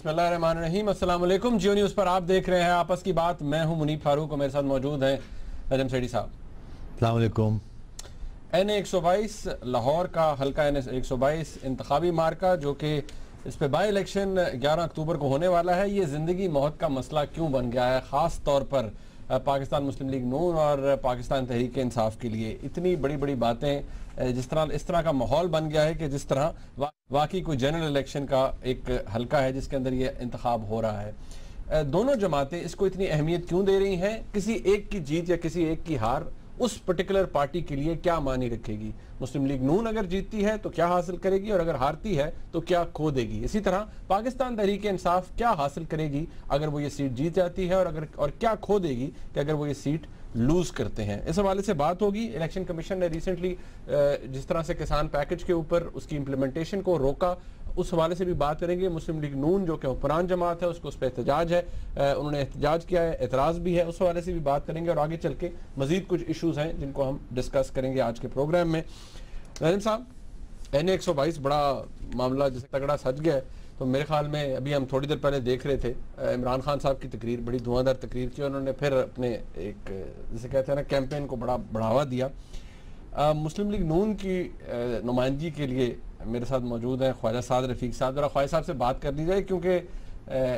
बिस्मिल्लाहिर्रहमानिर्रहीम। अस्सलाम वालेकुम। जियो न्यूज़ पर आप देख रहे हैं आपस की बात। मैं हूं मुनीब फारूक और मेरे साथ मौजूद हैं नजम सेठी साहब। अस्सलाम वालेकुम। NA 122 लाहौर का हल्का NA 122 इंतखाबी मार्का जो कि इस पे बाई इलेक्शन 11 अक्टूबर को होने वाला है। ये ज़िंदगी मौत का मसला क्यों बन गया है, ख़ास तौर पर पाकिस्तान मुस्लिम लीग नून और पाकिस्तान तहरीक इंसाफ के लिए इतनी बड़ी बड़ी बातें, जिस तरह इस तरह का माहौल बन गया है कि जिस तरह वाकई कोई जनरल इलेक्शन का एक हल्का है जिसके अंदर ये इंतखाब हो रहा है। दोनों जमातें इसको इतनी अहमियत क्यों दे रही हैं? किसी एक की जीत या किसी एक की हार उस पर्टिकुलर पार्टी के लिए क्या मानी रखेगी? मुस्लिम लीग नून अगर जीतती है तो क्या हासिल करेगी और अगर हारती है तो क्या खो देगी? इसी तरह पाकिस्तान तहरीक इंसाफ क्या हासिल करेगी अगर वो ये सीट जीत जाती है और क्या खो देगी कि अगर वो ये सीट लूज करते हैं? इस हवाले से बात होगी। इलेक्शन कमीशन ने रिसेंटली जिस तरह से किसान पैकेज के ऊपर उसकी इम्प्लीमेंटेशन को रोका, उस हवाले से भी बात करेंगे। मुस्लिम लीग नून जो कि हुक्मरान जमात है उसको उस पर एहतजाज है, उन्होंने एहतजाज किया है, एतराज़ भी है, उस हवाले से भी बात करेंगे और आगे चल के मजीद कुछ इशूज़ हैं जिनको हम डिस्कस करेंगे आज के प्रोग्राम में। नज़ीम साहब, NA 122 बड़ा मामला जैसे तगड़ा सज गया है, तो मेरे ख्याल में अभी हम थोड़ी देर पहले देख रहे थे इमरान खान साहब की तकरीर, बड़ी धुआंधार तकरीर की। उन्होंने फिर अपने एक जैसे कहते हैं ना कैंपेन को बड़ा बढ़ावा दिया। मुस्लिम लीग नून की नुमाइंदगी के लिए मेरे साथ मौजूद हैं ख्वाजा साद रफीक साहब। जरा ख्वाजा साहब से बात कर दी जाए क्योंकि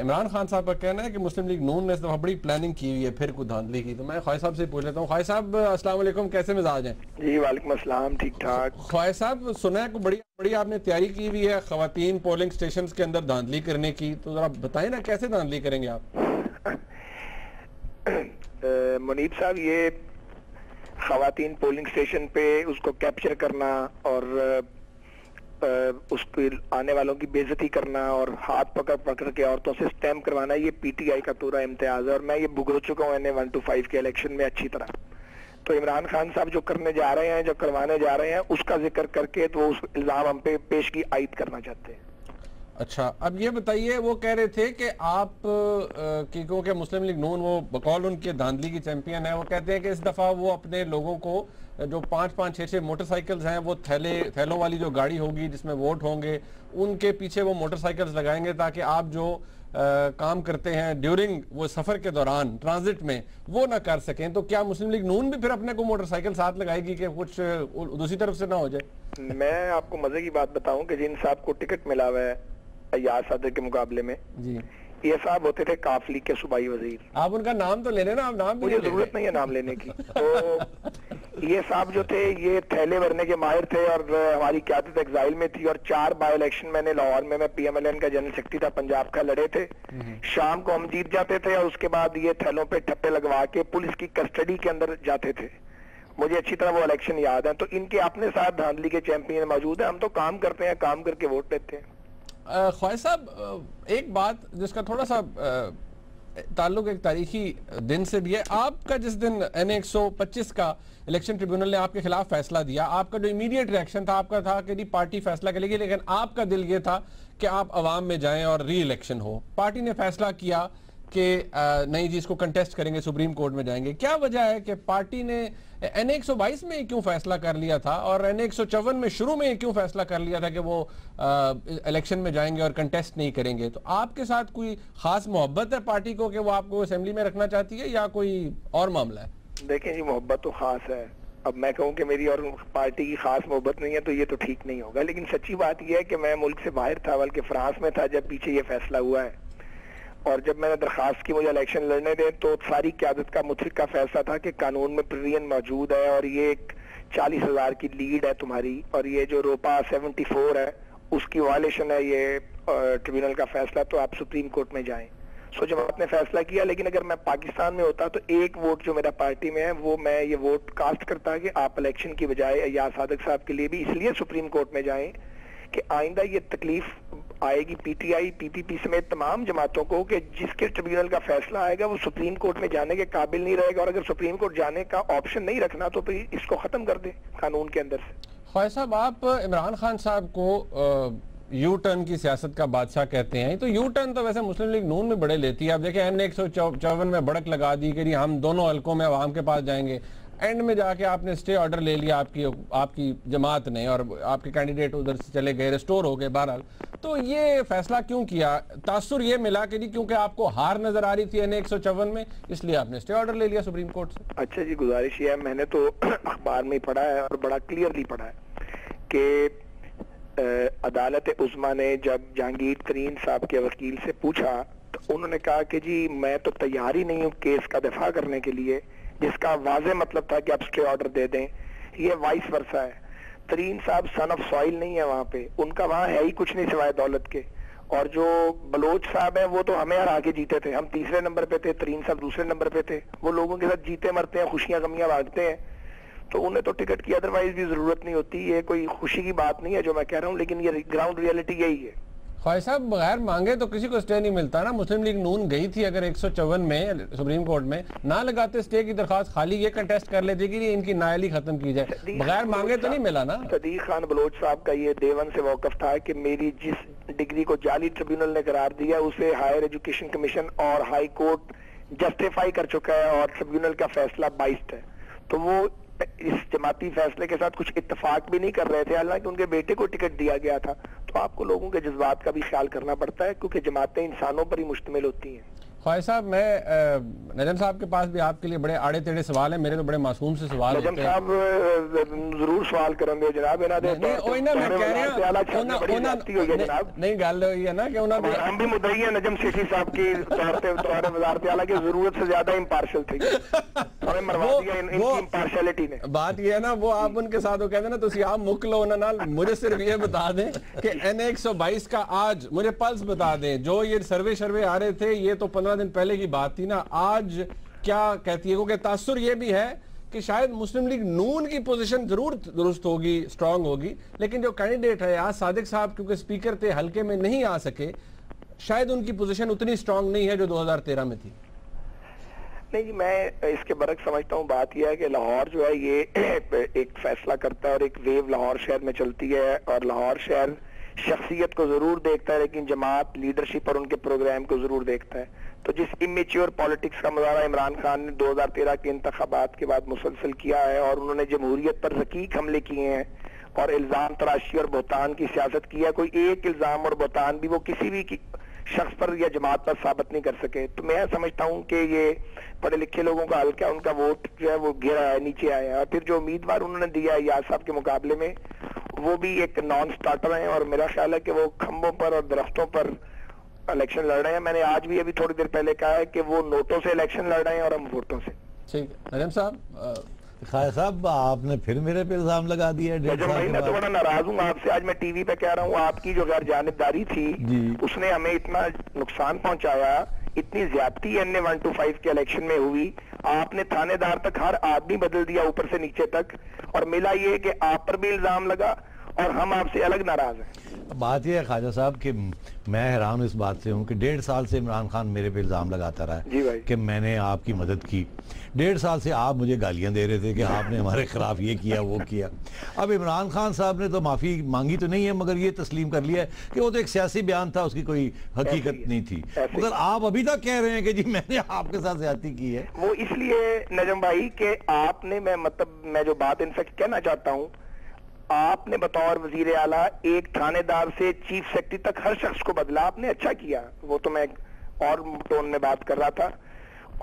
इमरान खान साहब का कहना है कि मुस्लिम लीग नून ने इस दफ़ा बड़ी प्लानिंग की हुई है फिर कुछ धांधली की। तो मैं ख्वाजा साहब से पूछ लेता हूँ। ख्वाजा साहब अस्सलाम वालेकुम, कैसे मिजाज हैं? जी वालेकुम अस्सलाम, ठीक ठाक। ख्वाजा साहब, सुना है बड़ी बड़ी आपने तैयारी की हुई है खवातीन पोलिंग स्टेशन के अंदर धांधली करने की, तो जरा बताएं ना कैसे धांधली करेंगे आप? मुनीब साहब, ये खवातीन पोलिंग स्टेशन पे उसको कैप्चर करना और उसके आने वालों की बेइज्जती करना और हाथ पकड़ पकड़ के औरतों से स्टैम्प करवाना, ये PTI का पूरा इम्तियाज है और मैं ये भुगत चुका हूँ NA 125 के इलेक्शन में अच्छी तरह। तो इमरान खान साहब जो करने जा रहे हैं, जो करवाने जा रहे हैं, उसका जिक्र करके तो उस इल्जाम हम पे पेशगी आयद करना चाहते हैं। अच्छा, अब ये बताइए, वो कह रहे थे कि आप क्योंकि मुस्लिम लीग नून वो बकौल उनके धांधली की चैंपियन है, वो कहते हैं कि इस दफ़ा वो अपने लोगों को जो 5-5, 6-6 मोटरसाइकिल्स हैं, वो थैलों वाली जो गाड़ी होगी जिसमें वोट होंगे, उनके पीछे वो मोटरसाइकिल्स लगाएंगे ताकि आप जो काम करते हैं ड्यूरिंग वो सफ़र के दौरान ट्रांजिट में वो ना कर सकें। तो क्या मुस्लिम लीग नून भी फिर अपने को मोटरसाइकिल साथ लगाएगी कि कुछ दूसरी तरफ से ना हो जाए? मैं आपको मजे की बात बताऊं कि जिन साहब को टिकट मिला हुआ है अय्याज सादर के मुकाबले में जी, ये साहब होते थे काफ लीग के सूबाई वजीर। आप उनका नाम तो ले लेना, आप नाम मुझे जरूरत नहीं है नाम लेने की। तो ये साहब जो थे ये थैले भरने के माहिर थे और हमारी क़यादत एग्जाइल में थी और 4 बाई इलेक्शन मैंने लाहौर में, मैं PMLN का जनरल सेक्रेटरी था पंजाब का, लड़े थे। शाम को हम जीत जाते थे और उसके बाद ये थैलों पे ठप्पे लगवा के पुलिस की कस्टडी के अंदर जाते थे। मुझे अच्छी तरह वो इलेक्शन याद है। तो इनके अपने साथ धांधली के चैंपियन मौजूद है। हम तो काम करते हैं, काम करके वोट लेते हैं। ख्वाजा साहब, एक बात जिसका थोड़ा सा ताल्लुक एक तारीखी दिन से भी है। आपका जिस दिन NA 125 का इलेक्शन ट्रिब्यूनल ने आपके खिलाफ फैसला दिया, आपका जो इमीडिएट रिएक्शन था आपका था कि पार्टी फैसला करेगी, लेकिन आपका दिल ये था कि आप अवाम में जाएं और री इलेक्शन हो। पार्टी ने फैसला किया कि नहीं जी, इसको कंटेस्ट करेंगे, सुप्रीम कोर्ट में जाएंगे। क्या वजह है कि पार्टी ने NA 122 में क्यों फैसला कर लिया था और NA 154 में शुरू में क्यों फैसला कर लिया था कि वो इलेक्शन में जाएंगे और कंटेस्ट नहीं करेंगे? तो आपके साथ कोई खास मोहब्बत है पार्टी को कि वो आपको असेंबली में रखना चाहती है या कोई और मामला है? देखें जी, मोहब्बत तो खास है। अब मैं कहूँ कि मेरी और पार्टी की खास मोहब्बत नहीं है तो ये तो ठीक नहीं होगा। लेकिन सच्ची बात यह है कि मैं मुल्क से बाहर था, बल्कि फ्रांस में था जब पीछे ये फैसला हुआ है। और जब मैंने दरखास्त की मुझे इलेक्शन लड़ने दें तो सारी क़यादत का मुतफिक का फैसला था कि कानून में प्रोविजन मौजूद है और ये एक 40,000 की लीड है तुम्हारी और ये जो रोपा 74 है उसकी वायलेशन है ये ट्रिब्यूनल का फैसला, तो आप सुप्रीम कोर्ट में जाएं। सो जब आपने फैसला किया, लेकिन अगर मैं पाकिस्तान में होता तो एक वोट जो मेरा पार्टी में है वो मैं ये वोट कास्ट करता कि आप इलेक्शन की बजाय अय्याज सादक साहब के लिए भी इसलिए सुप्रीम कोर्ट में जाएं कि आइंदा ये तकलीफ आएगी PTI PPP समेत तमाम जमातों को कि जिसके ट्रिब्यूनल का फैसला आएगा वो सुप्रीम कोर्ट में जाने के काबिल नहीं रहेगा और अगर सुप्रीम कोर्ट जाने का ऑप्शन नहीं रखना तो फिर इसको खत्म कर दे कानून के अंदर से। ख्वाजा साहब, आप इमरान खान साहब को यू टर्न की सियासत का बादशाह कहते हैं, तो यू टर्न तो वैसे मुस्लिम लीग नून में बड़े लेती है। आप देखें NA 154 में बढ़क लगा दी कि हम दोनों हलकों में अवाम के पास जाएंगे। एंड में जाके आपने स्टे ऑर्डर ले लिया आपकी जमात ने और आपके कैंडिडेट उधर से चले गए, रिस्टोर हो गए बहरहाल। तो ये फैसला क्यों किया? तासुर ये मिला कि जी क्योंकि आपको हार नजर आ रही थी NA 154 में, इसलिए आपने स्टे ऑर्डर ले लिया सुप्रीम कोर्ट से। अच्छा जी, गुजारिश ये है, मैंने तो अखबार में पढ़ा है और बड़ा क्लियरली पढ़ा है कि अदालत उस्मा ने जब जहांगीर तरीन साहब के वकील से पूछा तो उन्होंने कहा कि जी मैं तो तैयार ही नहीं हूँ केस का दफा करने के लिए, जिसका वाज़े मतलब था कि आप स्टे ऑर्डर दे दें। ये वाइस वर्सा है। तरीन साहब सन ऑफ सॉइल नहीं है वहां पे, उनका वहां है ही कुछ नहीं सिवाय दौलत के। और जो बलोच साहब है वो तो हमें हरा के जीते थे, हम तीसरे नंबर पे थे, तरीन साहब दूसरे नंबर पे थे। वो लोगों के साथ जीते मरते हैं, खुशियां गमियां बांटते हैं, तो उन्हें तो टिकट की अदरवाइज भी जरूरत नहीं होती। ये कोई खुशी की बात नहीं है जो मैं कह रहा हूँ, लेकिन ये ग्राउंड रियलिटी यही है। ख्वाहिश साहब बगैर मांगे तो किसी को स्टे नहीं मिलता ना। मुस्लिम लीग नून गई थी अगर 154 में सुप्रीम कोर्ट में, ना लगाते स्टे की दरखास्त, खाली ये कंटेस्ट कर लेते कि इनकी नाअहली खत्म की जाए, बगैर मांगे तो नहीं मिला ना। सदीक खान बलोच साहब का ये देवन से मौकफ था कि मेरी जिस डिग्री को जाली ट्रिब्यूनल ने करार दिया उसे हायर एजुकेशन कमीशन और हाई कोर्ट जस्टिफाई कर चुका है और ट्रिब्यूनल का फैसला बाइज्ड है। तो वो इस जमाती फैसले के साथ कुछ इत्तेफाक भी नहीं कर रहे थे, हालांकि उनके बेटे को टिकट दिया गया था। तो आपको लोगों के जज्बात का भी ख्याल करना पड़ता है, क्योंकि जमातें इंसानों पर ही मुश्तमिल होती हैं। ख्वाहिश साहब, मैं नजम साहब के पास भी आपके लिए बड़े आड़े टेढ़े सवाल हैं, मेरे तो बड़े मासूम से सवाल नजम साहब जरूर सवाल करेंगे जनाब। नहीं गल है ना कि हम भी मुद्दई है नजम सेठी साहब की वजारत आला की जरूरत से ज्यादा इम्पार्शल थे, हमें मरवा दिया इनकी इम्पार्शलिटी ने। बात ये है ना, वो आप उनके साथ वो कहते हैं ना, तुसी आप मुक लो ना नाल, मुझे सिर्फ ये बता दें कि NA 122 का आज मुझे पल्स बता दें। जो ये सर्वे आ रहे थे ये तो 15 दिन पहले की बात थी ना, आज क्या कहती है? क्योंकि तासुर ये भी है कि शायद मुस्लिम लीग नून की पोजीशन जरूर दुरुस्त होगी, स्ट्रांग होगी, लेकिन जो कैंडिडेट है आज सादिक साहब क्योंकि स्पीकर थे हल्के में नहीं आ सके, शायद उनकी पोजीशन उतनी स्ट्रांग नहीं है जो 2013 में थी। नहीं, मैं इसके बरक समझता हूँ। बात यह है कि लाहौर जो है ये एक फैसला करता है और एक वेव लाहौर शहर में चलती है, और लाहौर शहर शख्सियत को जरूर देखता है लेकिन जमात लीडरशिप और उनके प्रोग्राम को जरूर देखता है। तो जिस इमेच्योर पॉलिटिक्स का मुजाहरा इमरान खान ने 2013 के इंतखाबात के बाद मुसलसल किया है और उन्होंने जमहूरियत पर रकीक हमले किए हैं और इल्जाम तराशी और बहतान की सियासत की है, कोई एक इल्जाम और बहतान भी वो किसी भी शख्स पर या जमात पर साबित नहीं कर सके। तो मैं समझता हूँ कि ये पढ़े लिखे लोगों का हल्का, उनका वोट जो है वो गिरा है, नीचे आया है। और फिर जो उम्मीदवार उन्होंने दिया है याद साहब के मुकाबले में, वो भी एक नॉन स्टार्टर है और मेरा ख्याल है कि वो खंभों पर और दरख्तों पर इलेक्शन लड़ रहे हैं। मैंने आज भी अभी थोड़ी देर पहले कहा है कि वो नोटों से इलेक्शन लड़ रहे हैं और हम वोटों से। ठीक है नजम साहब, खाय साहब आपने फिर मेरे पे इल्जाम लगा दिया। मैं तो बड़ा नाराज हूँ आपसे, आज मैं टीवी पे कह रहा हूँ आपकी जो गैर जानिबदारी थी उसने हमें इतना नुकसान पहुंचाया, इतनी ज्यादती NA 125 के इलेक्शन में हुई। आपने थानेदार तक हर आदमी बदल दिया ऊपर से नीचे तक, और मिला ये कि आप पर भी इल्जाम लगा और हम आपसे अलग नाराज हैं। बात यह है ख्वाजा साहब कि मैं हैरान इस बात से हूँ कि 1.5 साल से इमरान खान मेरे पे इल्जाम लगाता रहा है कि मैंने आपकी मदद की। 1.5 साल से आप मुझे गालियां दे रहे थे कि आपने हमारे खिलाफ ये किया वो किया। अब इमरान खान साहब ने तो माफी मांगी तो नहीं है, मगर ये तस्लीम कर लिया है कि वो तो एक सियासी बयान था, उसकी कोई हकीकत नहीं थी। मगर आप अभी तक कह रहे हैं कि जी मैंने आपके साथ ज्यादती की है। वो इसलिए नजम भाई कि आपने, मैं जो बात इनफेक्ट कहना चाहता हूँ, आपने बतौर वजीर आला एक थानेदार से चीफ सेक्रेटरी तक हर शख्स को बदला, आपने अच्छा किया। वो तो मैं और टोन में बात कर रहा था।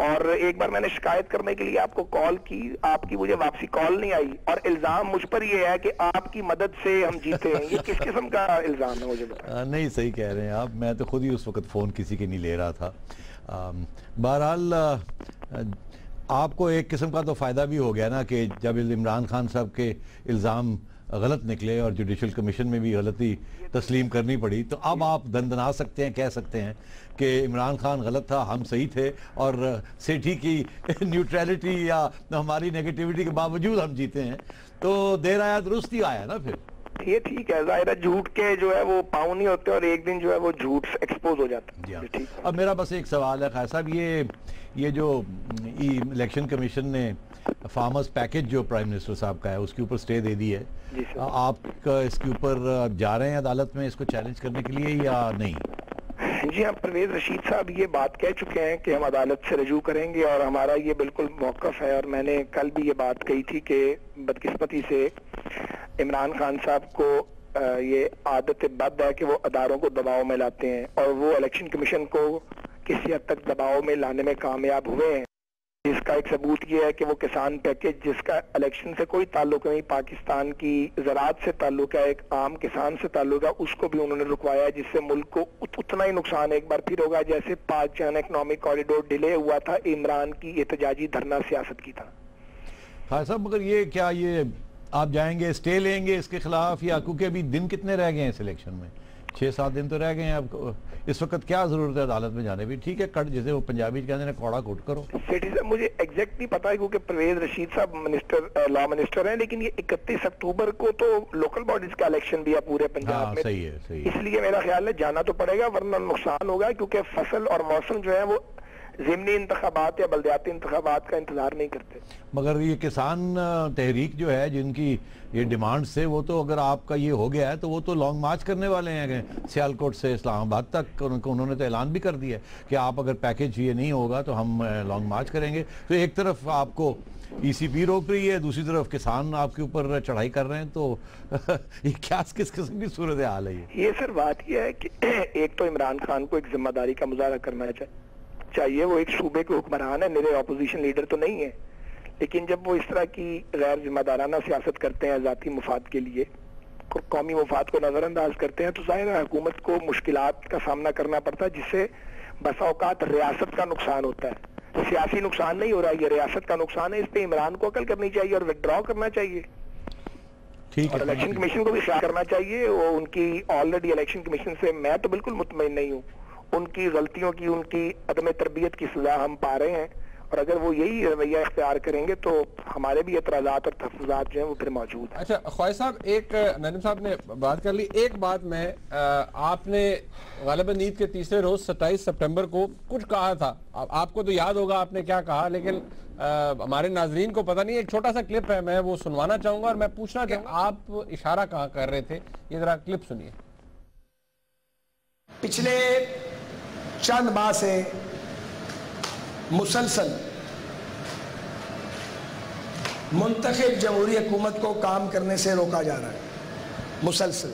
और एक बार मैंने शिकायत करने के लिए आपको कॉल की, आपकी मुझे वापसी कॉल नहीं आई, और इल्जाम मुझ पर ये है कि आपकी मदद से हम जीते हैं। ये किस किस्म का इल्जाम है मुझे बताएं। नहीं, सही कह रहे हैं आप। मैं तो खुद ही उस वक्त फ़ोन किसी के नहीं ले रहा था। बहरहाल आपको एक किस्म का तो फ़ायदा भी हो गया ना कि जब इमरान खान साहब के इल्ज़ाम गलत निकले और जुडिशल कमीशन में भी गलती तस्लीम करनी पड़ी, तो अब आप दंदना सकते हैं, कह सकते हैं कि इमरान खान गलत था, हम सही थे, और सेठी की न्यूट्रलिटी या हमारी नेगेटिविटी के बावजूद हम जीते हैं। तो देर आया दुरुस्त ही आया ना। फिर ये ठीक है, जाहिर है झूठ के जो है वो पाँव नहीं होते और एक दिन जो है वो झूठ एक्सपोज हो जाता है। ठीक। अब मेरा बस एक सवाल है खाय साहब, ये जो इलेक्शन कमीशन ने फार्मर्स पैकेज जो प्राइम मिनिस्टर साहब का है उसके ऊपर स्टे दे दी है, आप इसके ऊपर जा रहे हैं अदालत में इसको चैलेंज करने के लिए या नहीं? जी हाँ, परवेज रशीद साहब ये बात कह चुके हैं कि हम अदालत से रजू करेंगे और हमारा ये बिल्कुल मौकफ है। और मैंने कल भी ये बात कही थी कि बदकिस्मती से इमरान खान साहब को ये आदत बद है कि वो अदारों को दबाव में लाते हैं और वो इलेक्शन कमीशन को किसी हद तक दबाव में लाने में कामयाब हुए हैं। इसका एक सबूत ये है कि वो किसान पैकेज, जिसका इलेक्शन से कोई ताल्लुक नहीं, पाकिस्तान की ज़राअत से ताल्लुक है, एक आम किसान से ताल्लुक है, उसको भी उन्होंने रुकवाया, जिससे मुल्क को उतना ही नुकसान एक बार फिर होगा जैसे पाक जान इकनॉमिक कॉरिडोर डिले हुआ था इमरान की एहतजाजी धरना सियासत की था। हाँ साहब, मगर ये क्या ये आप जाएंगे स्टे लेंगे इसके खिलाफ, या क्योंकि अभी दिन कितने रह गए हैं इस इलेक्शन में? 6-7 दिन तो रह गए हैं। अब इस वक्त क्या जरूरत है अदालत में जाने? भी ठीक है, कट जैसे वो पंजाबी कहते हैं कौड़ा कुट करो। सिटीजन मुझे एग्जैक्ट नहीं पता है क्योंकि परवेज रशीद साहब मिनिस्टर लॉ मिनिस्टर हैं, लेकिन ये 31 अक्टूबर को तो लोकल बॉडीज का इलेक्शन भी है पूरे पंजाब में। सही है। इसलिए मेरा ख्याल है जाना तो पड़ेगा वरना नुकसान होगा, क्योंकि फसल और मौसम जो है वो ज़िमनी इंतखाबात या बल्दियाती इंतखाबात का इंतजार नहीं करते। मगर ये किसान तहरीक जो है जिनकी ये डिमांड से, वो तो अगर आपका ये हो गया है तो वो तो लॉन्ग मार्च करने वाले हैं सियालकोट से इस्लामाबाद तक। उन्होंने तो ऐलान भी कर दिया है कि आप अगर पैकेज ये नहीं होगा तो हम लॉन्ग मार्च करेंगे। तो एक तरफ आपको ECP रोक रही है, दूसरी तरफ किसान आपके ऊपर चढ़ाई कर रहे हैं, तो ये क्या किस किस्म की सूरत हाल है? ये सर बात यह है कि एक तो इमरान खान को एक जिम्मेदारी का मुजाहरा करना चाहिए। वो एक सूबे के हुक्मरान है, मेरे ऑपोजिशन लीडर तो नहीं है, लेकिन जब वो इस तरह की गैर जिम्मेदाराना सियासत करते हैं जाती मुफाद के लिए, कौमी मुफाद को नजरअंदाज करते हैं, तो जाहिर है हुकूमत को मुश्किलात का सामना करना पड़ता है, जिससे बसा औकात रियासत का नुकसान होता है। तो सियासी नुकसान नहीं हो रहा, ये रियासत का नुकसान है। इस पे इमरान को अकल करनी चाहिए और विड्रॉ करना चाहिए। ठीक और इलेक्शन कमीशन को भी ख्याल करना चाहिए। वो उनकी ऑलरेडी इलेक्शन कमीशन से मैं तो बिल्कुल मुतमईन नहीं हूँ, उनकी गलतियों की, उनकी अदम तरबियत की सजा हम पा रहे हैं, और अगर वो यही रवैया इख्तियार करेंगे तो हमारे भी एतराज़ात और तहफ़्फ़ुज़ात जो हैं वो फिर मौजूद हैं। अच्छा ख्वाहिश साहब, एक नदीम साहब ने बात कर ली, एक बात में आपने ग़ालिबन ईद के तीसरे रोज 27 सितंबर को कुछ कहा था, आपको तो याद होगा आपने क्या कहा, लेकिन हमारे नाजरीन को पता नहीं। एक छोटा सा क्लिप है, मैं वो सुनवाना चाहूंगा और मैं पूछना चाहूँगा आप इशारा कहाँ कर रहे थे, ये जरा क्लिप सुनिए। पिछले चंद माह से मुसलसल मुंतखब जमहूरी हुकूमत को काम करने से रोका जा रहा है, मुसलसल,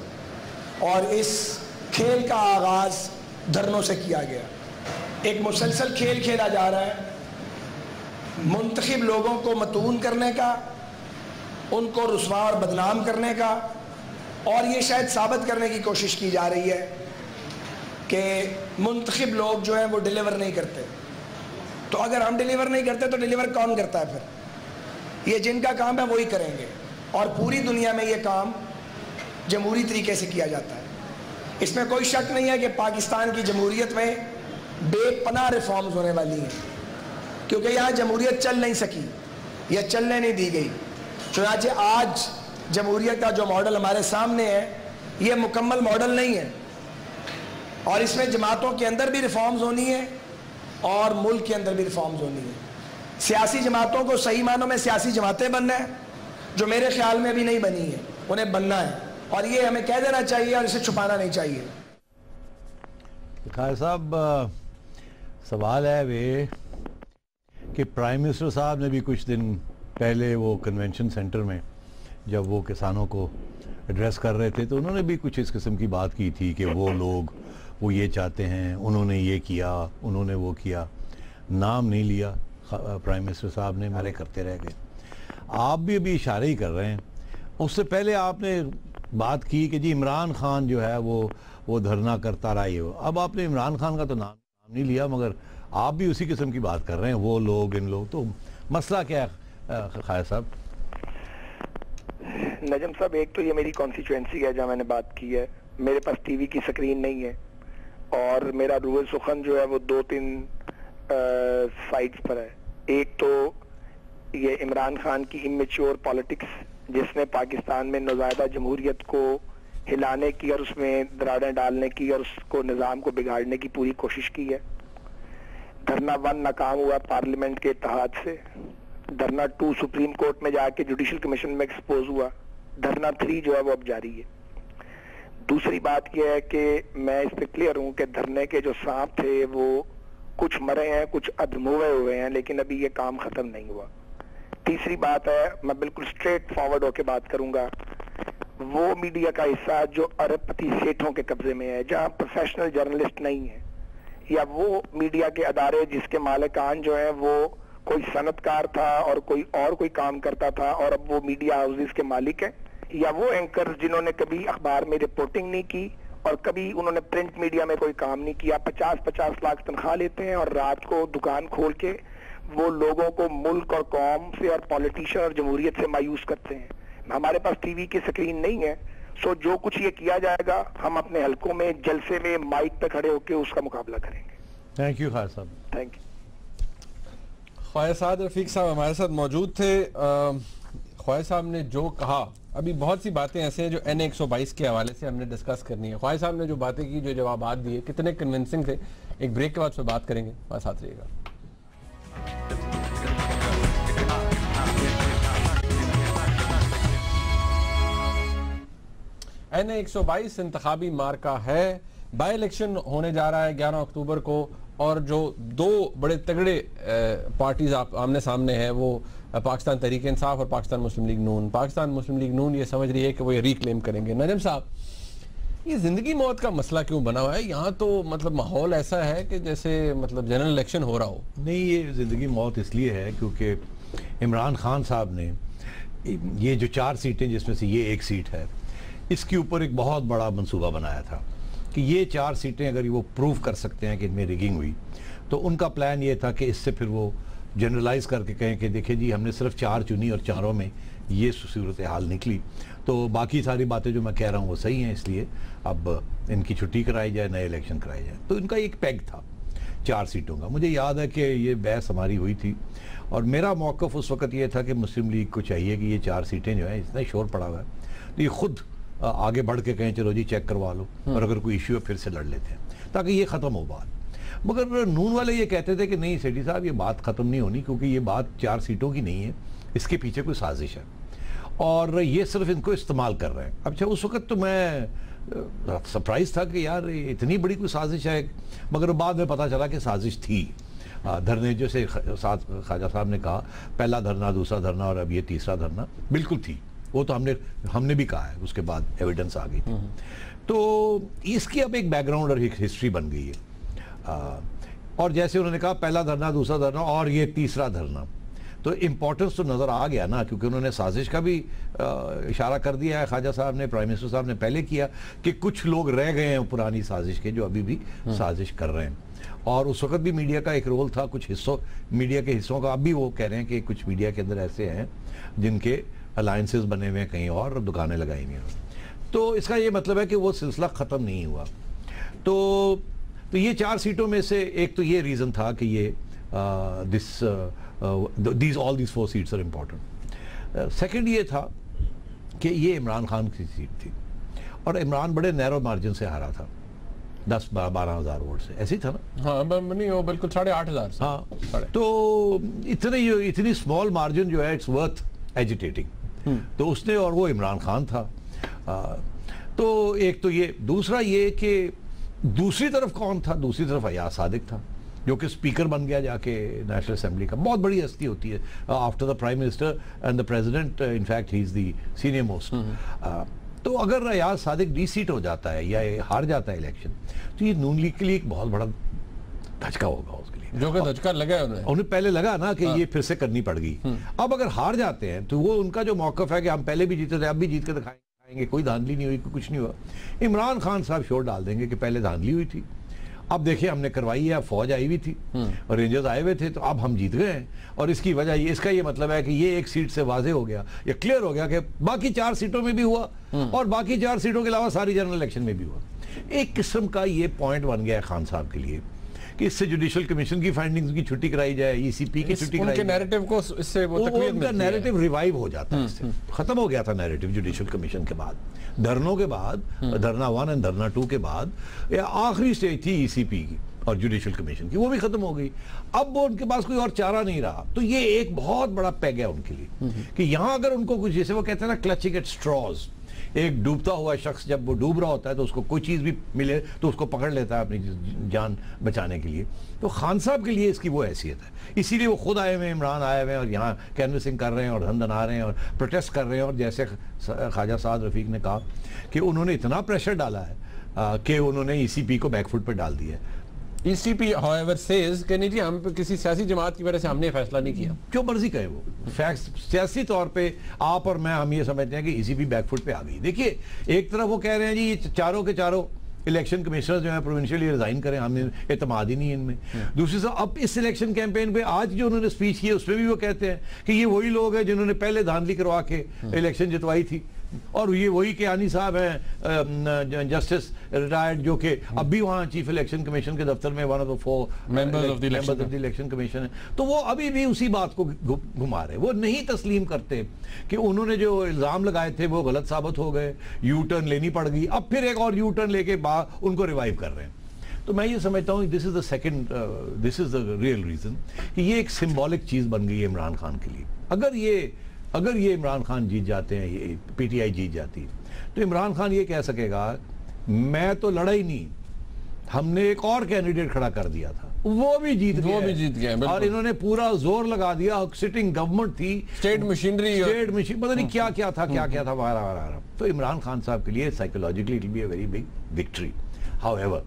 और इस खेल का आगाज धरनों से किया गया। एक मुसलसल खेल खेला जा रहा है मुंतखब लोगों को मतून करने का, उनको रुस्वा और बदनाम करने का, और ये शायद साबित करने की कोशिश की जा रही है कि मुंतखब लोग जो हैं वो डिलीवर नहीं करते। तो अगर हम डिलीवर नहीं करते तो डिलीवर कौन करता है? फिर ये जिनका काम है वही करेंगे, और पूरी दुनिया में ये काम जमहूरी तरीके से किया जाता है। इसमें कोई शक नहीं है कि पाकिस्तान की जमहूरियत में बेपनाह रिफॉर्म्स होने वाली हैं, क्योंकि यहाँ जमहूरियत चल नहीं सकी या चलने नहीं दी गई। चुनांचे आज जमहूरियत का जो मॉडल हमारे सामने है ये मुकम्मल मॉडल नहीं है, और इसमें जमातों के अंदर भी रिफॉर्म्स होनी है और मुल्क के अंदर भी रिफॉर्म्स होनी है। सियासी जमातों को सही मानों में सियासी जमातें बनना है, जो मेरे ख्याल में अभी नहीं बनी है, उन्हें बनना है, और ये हमें कह देना चाहिए और इसे छुपाना नहीं चाहिए। खान साहब, सवाल है वे कि प्राइम मिनिस्टर साहब ने भी कुछ दिन पहले वो कन्वेंशन सेंटर में जब वो किसानों को एड्रेस कर रहे थे तो उन्होंने भी कुछ इस किस्म की बात की थी कि वो लोग वो ये चाहते हैं, उन्होंने ये किया, उन्होंने वो किया। नाम नहीं लिया प्राइम मिनिस्टर साहब ने, मारे करते रह गए। आप भी अभी इशारे ही कर रहे हैं। उससे पहले आपने बात की कि जी इमरान खान जो है वो धरना करता रहा ये। अब आपने इमरान खान का तो नाम नहीं लिया, मगर आप भी उसी किस्म की बात कर रहे हैं, वो लोग, इन लोग। तो मसला क्या है खाया साहब? नजम साहब, एक तो ये मेरी कॉन्स्टिट्यूएंसी है जहाँ मैंने बात की है, मेरे पास टीवी की स्क्रीन नहीं है, और मेरा रूए सुखन जो है वो 2-3 साइट्स पर है। एक तो ये इमरान खान की इमेच्योर पॉलिटिक्स, जिसने पाकिस्तान में नौज़ायदा जमहूरियत को हिलाने की और उसमें दरारें डालने की और उसको निज़ाम को बिगाड़ने की पूरी कोशिश की है। धरना 1 नाकाम हुआ पार्लियामेंट के इत्तेहाद से, धरना 2 सुप्रीम कोर्ट में जाके जुडिशल कमीशन में एक्सपोज हुआ, धरना 3 जो है वो अब जारी है। दूसरी बात यह है कि मैं इस पे क्लियर हूं कि धरने के जो सांप थे वो कुछ मरे हैं, कुछ अधमोए हुए हैं, लेकिन अभी ये काम खत्म नहीं हुआ। तीसरी बात है, मैं बिल्कुल स्ट्रेट फॉरवर्ड होकर बात करूंगा, वो मीडिया का हिस्सा जो अरबपति सेठों के कब्जे में है, जहां प्रोफेशनल जर्नलिस्ट नहीं है, या वो मीडिया के अदारे जिसके मालिकान जो है वो कोई सनतकार था और कोई काम करता था और अब वो मीडिया हाउसेस के मालिक है, या वो एंकर्स जिन्होंने कभी अखबार में रिपोर्टिंग नहीं की और कभी उन्होंने प्रिंट मीडिया में कोई काम नहीं किया, 50-50 लाख तनख्वाह लेते हैं और रात को दुकान खोल के वो लोगों को मुल्क और कौम से और पॉलिटिशियन और जमहूरियत से मायूस करते हैं। हमारे पास टीवी की स्क्रीन नहीं है, सो जो कुछ ये किया जाएगा हम अपने हलकों में जलसे में माइक पे खड़े होकर उसका मुकाबला करेंगे। थैंक यू खान साहब। Thank you. ख्वाजा साद रफीक साहब हमारे साथ मौजूद थे। ख्वाजा साहब ने जो कहा, अभी बहुत सी बातें ऐसे हैं जो N122 के हवाले से हमने डिस्कस करनी है। ख्वाजा साहब ने जो बातें की, जो जवाबात दिए, कितने कन्विंसिंग थे। एक ब्रेक के बाद फिर बात करेंगे, हमारे साथ रहिएगा। N122 इंतखाबी मार्का है। बाई इलेक्शन होने जा रहा है 11 अक्टूबर को, और जो दो बड़े तगड़े पार्टीज आमने सामने हैं वो पाकिस्तान तहरीक इंसाफ और पाकिस्तान मुस्लिम लीग नून। पाकिस्तान मुस्लिम लीग नून ये समझ रही है कि वो ये रिक्लेम करेंगे। नजम साहब, ये जिंदगी मौत का मसला क्यों बना हुआ है? यहाँ तो मतलब माहौल ऐसा है कि जैसे मतलब जनरल इलेक्शन हो रहा हो। नहीं, ये जिंदगी मौत इसलिए है क्योंकि इमरान खान साहब ने ये जो 4 सीटें, जिसमें से ये एक सीट है, इसके ऊपर एक बहुत बड़ा मंसूबा बनाया था कि ये 4 सीटें अगर वो प्रूव कर सकते हैं कि इनमें रिगिंग हुई, तो उनका प्लान ये था कि इससे फिर वो जनरलाइज करके कहें कि देखिए जी, हमने सिर्फ 4 चुनी और चारों में ये सूरत हाल निकली, तो बाकी सारी बातें जो मैं कह रहा हूँ वो सही हैं, इसलिए अब इनकी छुट्टी कराई जाए, नए इलेक्शन कराए जाए। तो इनका एक पैग था 4 सीटों का। मुझे याद है कि ये बहस हमारी हुई थी और मेरा मौक़िफ़ उस वक़्त ये था कि मुस्लिम लीग को चाहिए कि ये 4 सीटें जो है, इतना शोर पड़ा हुआ है, तो ये खुद आगे बढ़ के कहें चलो जी चेक करवा लो, और अगर कोई इश्यू है फिर से लड़ लेते हैं ताकि ये ख़त्म हो बात। मगर नून वाले ये कहते थे कि नहीं सेठी साहब, ये बात ख़त्म नहीं होनी, क्योंकि ये बात 4 सीटों की नहीं है, इसके पीछे कोई साजिश है और ये सिर्फ इनको इस्तेमाल कर रहे हैं। अच्छा, उस वक्त तो मैं सरप्राइज था कि यार इतनी बड़ी कोई साजिश है, मगर बाद में पता चला कि साजिश थी। धरने जैसे ख्वाजा साहब ने कहा, पहला धरना, दूसरा धरना और अब ये तीसरा धरना, बिल्कुल थी। वो तो हमने भी कहा है, उसके बाद एविडेंस आ गई थी। तो इसकी अब एक बैकग्राउंड और एक हिस्ट्री बन गई है। और जैसे उन्होंने कहा पहला धरना, दूसरा धरना और ये तीसरा धरना, तो इम्पोर्टेंस तो नज़र आ गया ना, क्योंकि उन्होंने साजिश का भी इशारा कर दिया है। ख्वाजा साहब ने, प्राइम मिनिस्टर साहब ने पहले किया कि कुछ लोग रह गए हैं पुरानी साजिश के, जो अभी भी साजिश कर रहे हैं। और उस वक्त भी मीडिया का एक रोल था, कुछ हिस्सों, मीडिया के हिस्सों का। अब भी वो कह रहे हैं कि कुछ मीडिया के अंदर ऐसे हैं जिनके अलायंसेस बने हुए हैं कहीं और दुकानें लगाई हुई हैं। तो इसका ये मतलब है कि वो सिलसिला ख़त्म नहीं हुआ। तो ये 4 सीटों में से एक तो ये रीज़न था कि ये all these 4 seats are important. Second ये था कि ये इमरान खान की सीट थी और इमरान बड़े नैरो मार्जिन से हारा था, 10-12 हज़ार वोट से, ऐसे ही था ना? हाँ, नहीं, वो बिल्कुल 8,500 से। हाँ, तो इतनी स्मॉल मार्जिन जो है, इट्स वर्थ एजिटेटिंग। तो उसने, और वो इमरान खान था। तो एक तो ये, दूसरा ये कि दूसरी तरफ कौन था? दूसरी तरफ अयाज सादिक था, जो कि स्पीकर बन गया जाके नेशनल असेंबली का। बहुत बड़ी हस्ती होती है after the prime minister and the president, in fact he is the senior most. तो अगर अयाज सादिक डी-सीट हो जाता है या हार जाता है इलेक्शन, तो ये नून लीग के लिए एक बहुत बड़ा धचका होगा उसके लिए, जो कि धचका लगा उन्हें पहले लगा ना कि ये फिर से करनी पड़ गई। अब अगर हार जाते हैं तो वो उनका जो मौक़िफ़ है कि हम पहले भी जीते थे, अब भी जीत के दिखाएंगे, कोई धांधली नहीं हुई, कुछ नहीं हुआ। इमरान खान साहब शोर डाल देंगे कि पहले धांधली हुई थी, अब देखिए हमने करवाई है, फौज आई हुई थी और रेंजर्स आए हुए थे, तो अब हम जीत गए हैं। और इसकी वजह इसका ये मतलब है कि ये एक सीट से वाजे हो गया, ये क्लियर हो गया कि बाकी 4 सीटों में भी हुआ और बाकी 4 सीटों के अलावा सारी जनरल इलेक्शन में भी हुआ। एक किस्म का ये पॉइंट बन गया है खान साहब के लिए कि इससे जुडिशियल कमीशन की फाइंडिंग्स की छुट्टी कराई जाए, ईसीपी की छुट्टी कराई जाए, नैरेटिव को इससे वो तकवीत उनका नैरेटिव रिवाइव हो जाता है। इससे खत्म हो गया था नैरेटिव जुडिशियल कमीशन के बाद, धरनों के बाद, धरना 1 और धरना 2 के बाद, या आखिरी स्टेज थी ईसीपी की और जुडिशियल कमीशन की, वो भी खत्म हो गई। अब वो उनके पास कोई और चारा नहीं रहा। तो ये एक बहुत बड़ा पैग है उनके लिए कि यहां अगर उनको कुछ, जैसे वो कहते हैं ना, क्लचिंग एट स्ट्रॉज, एक डूबता हुआ शख्स जब वो डूब रहा होता है तो उसको कोई चीज़ भी मिले तो उसको पकड़ लेता है अपनी जान बचाने के लिए। तो खान साहब के लिए इसकी वो हैसियत है, इसीलिए वो खुद आए हुए हैं, इमरान आए हुए हैं और यहाँ कैनवसिंग कर रहे हैं और धन आ रहे हैं और प्रोटेस्ट कर रहे हैं। और जैसे ख्वाजा साद रफीक ने कहा कि उन्होंने इतना प्रेशर डाला है कि उन्होंने ECP को बैकफुट पर डाल दिया है। ECP however says कि नहीं जी हम किसी सियासी जमात की वजह से हमने फैसला नहीं किया। जो मर्जी कहे वो फैक्ट, सियासी तौर पे आप और मैं हम ये समझते हैं कि ECP बैकफुट पे आ गई। देखिए एक तरफ वो कह रहे हैं जी ये चारों के चारों इलेक्शन कमिश्नर जो है प्रोविंशियली रिजाइन करें, हमें एतमाद ही नहीं है इनमें। दूसरी तरफ अब इस इलेक्शन कैंपेन पे आज जो उन्होंने स्पीच की उसमें भी वो कहते हैं कि ये वही लोग हैं जिन्होंने पहले धांधली करवा के इलेक्शन जितवाई थी और ये वही कियानी साहब हैं जस्टिस रिटायर्ड जो कि अब भी वहाँ चीफ इलेक्शन कमीशन के दफ्तर में one of the 4 members of the election commission है। तो वो अभी भी उसी बात को घुमा रहे, वो नहीं तस्लीम करते कि उन्होंने जो इल्ज़ाम लगाए थे वो गलत साबित हो गए, यू टर्न लेनी पड़ गई, अब फिर एक और यू टर्न लेके उनको रिवाइव कर रहे हैं। तो मैं ये समझता हूँ this is the real reason कि ये एक सिम्बॉलिक चीज़ बन गई है इमरान खान के लिए। अगर ये इमरान खान जीत जाते हैं, ये PTI जीत जाती है, तो इमरान खान ये कह सकेगा मैं तो लड़ा ही नहीं, हमने एक और कैंडिडेट खड़ा कर दिया था, वो भी जीत गए और इन्होंने पूरा जोर लगा दिया, सिटिंग गवर्नमेंट थी, स्टेट मशीन पता नहीं क्या क्या था वारा। तो इमरान खान साहब के लिए psychologically it will be a very big victory. However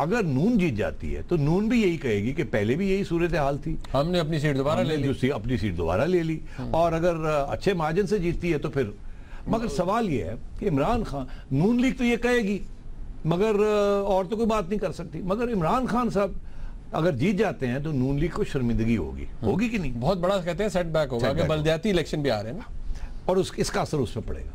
अगर नून जीत जाती है तो नून भी यही कहेगी कि पहले भी यही सूरत हाल थी, हमने अपनी सीट दोबारा ले ली और अगर अच्छे मार्जिन से जीतती है तो फिर। मगर सवाल ये है कि इमरान खान, नून लीग तो ये कहेगी मगर और तो कोई बात नहीं कर सकती, मगर इमरान खान साहब अगर जीत जाते हैं तो नून लीग को शर्मिंदगी होगी कि नहीं? बहुत बड़ा कहते हैं सेटबैक होगा, बल्दियाती इलेक्शन भी आ रहे हैं ना और इसका असर उस पर पड़ेगा।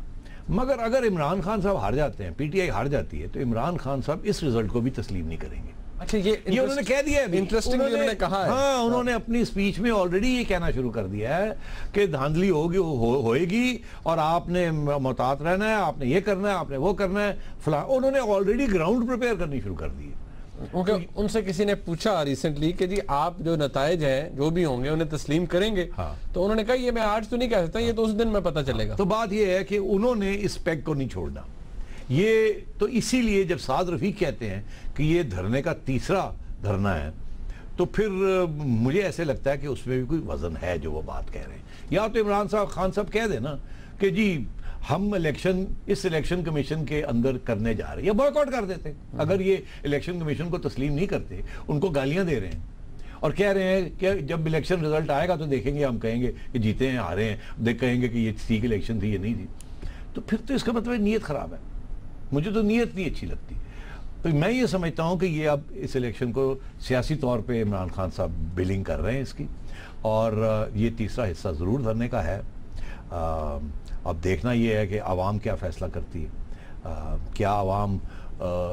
मगर अगर इमरान खान साहब हार जाते हैं, PTI हार जाती है, तो इमरान खान साहब इस रिजल्ट को भी तस्लीम नहीं करेंगे। अच्छा ये उन्होंने कह दिया है, इंटरेस्टिंग उन्होंने कहा है। हाँ, उन्होंने अपनी स्पीच में ऑलरेडी ये कहना शुरू कर दिया है कि धांधली होएगी और आपने मोहतात रहना है, आपने ये करना है, आपने वो करना है फला। उन्होंने ऑलरेडी ग्राउंड प्रिपेयर करनी शुरू कर दी है। उनसे किसी ने पूछा रिसेंटली कि जी आप जो नताइज हैं जो भी होंगे उन्हें तस्लीम करेंगे? हाँ। तो उन्होंने कहा ये मैं आज तो नहीं कह सकता, ये तो उस दिन में पता चलेगा। तो बात ये है कि उन्होंने इस पेग को नहीं छोड़ना। ये तो इसीलिए जब साद रफीक कहते हैं कि ये धरने का तीसरा धरना है, तो फिर मुझे ऐसे लगता है कि उसमें भी कोई वजन है जो वो बात कह रहे हैं। या तो इमरान खान साहब कह देना कि जी हम इस इलेक्शन कमीशन के अंदर करने जा रहे हैं, या बॉयकॉट कर देते अगर ये इलेक्शन कमीशन को तस्लीम नहीं करते, उनको गालियां दे रहे हैं और कह रहे हैं कि जब इलेक्शन रिजल्ट आएगा तो देखेंगे, हम कहेंगे कि जीते हैं हारे हैं, कहेंगे कि ये ठीक इलेक्शन थी, ये नहीं थी, तो फिर तो इसका मतलब नीयत खराब है। मुझे तो नीयत नहीं अच्छी लगती। तो मैं ये समझता हूँ कि ये अब इस इलेक्शन को सियासी तौर पे इमरान खान साहब बिलिंग कर रहे हैं इसकी, और ये तीसरा हिस्सा ज़रूर धरने का है। अब देखना ये है कि आवाम क्या फ़ैसला करती है, क्या आवाम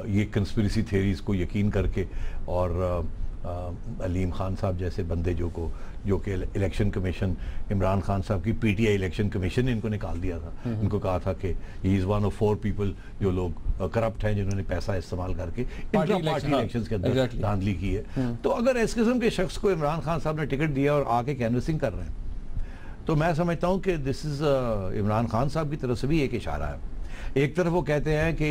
ये कंस्पिरेसी थ्योरीज़ को यकीन करके और अलीम खान साहब जैसे बंदे जो कि इलेक्शन कमीशन, इमरान खान साहब की PTI इलेक्शन कमीशन ने इनको निकाल दिया था, इनको कहा था कि he is one of 4 people जो लोग करप्ट हैं, जिन्होंने पैसा इस्तेमाल करके पार्टी इलेक्शंस के अंदर धांधली की है। तो अगर इस किस्म के शख्स को इमरान खान साहब ने टिकट दिया और आके कैनवसिंग कर रहे हैं, तो मैं समझता हूँ कि दिस इज़ इमरान खान साहब की तरफ से भी एक इशारा है। एक तरफ वो कहते हैं कि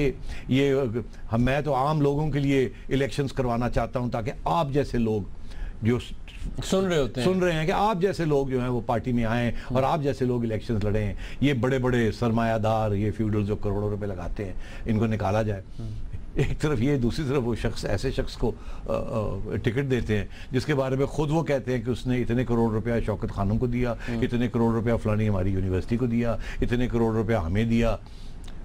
मैं तो आम लोगों के लिए इलेक्शंस करवाना चाहता हूं ताकि आप जैसे लोग जो सुन रहे हैं कि आप जैसे लोग जो हैं वो पार्टी में आएँ और आप जैसे लोग इलेक्शंस लड़ें, ये बड़े बड़े सरमायादार, ये फ्यूडल जो करोड़ों रुपए लगाते हैं, इनको निकाला जाए। एक तरफ ये, दूसरी तरफ वो ऐसे शख्स को टिकट देते हैं जिसके बारे में खुद वो कहते हैं कि उसने इतने करोड़ रुपया शौकत खानम को दिया, इतने करोड़ रुपया फलानी हमारी यूनिवर्सिटी को दिया, इतने करोड़ रुपया हमें दिया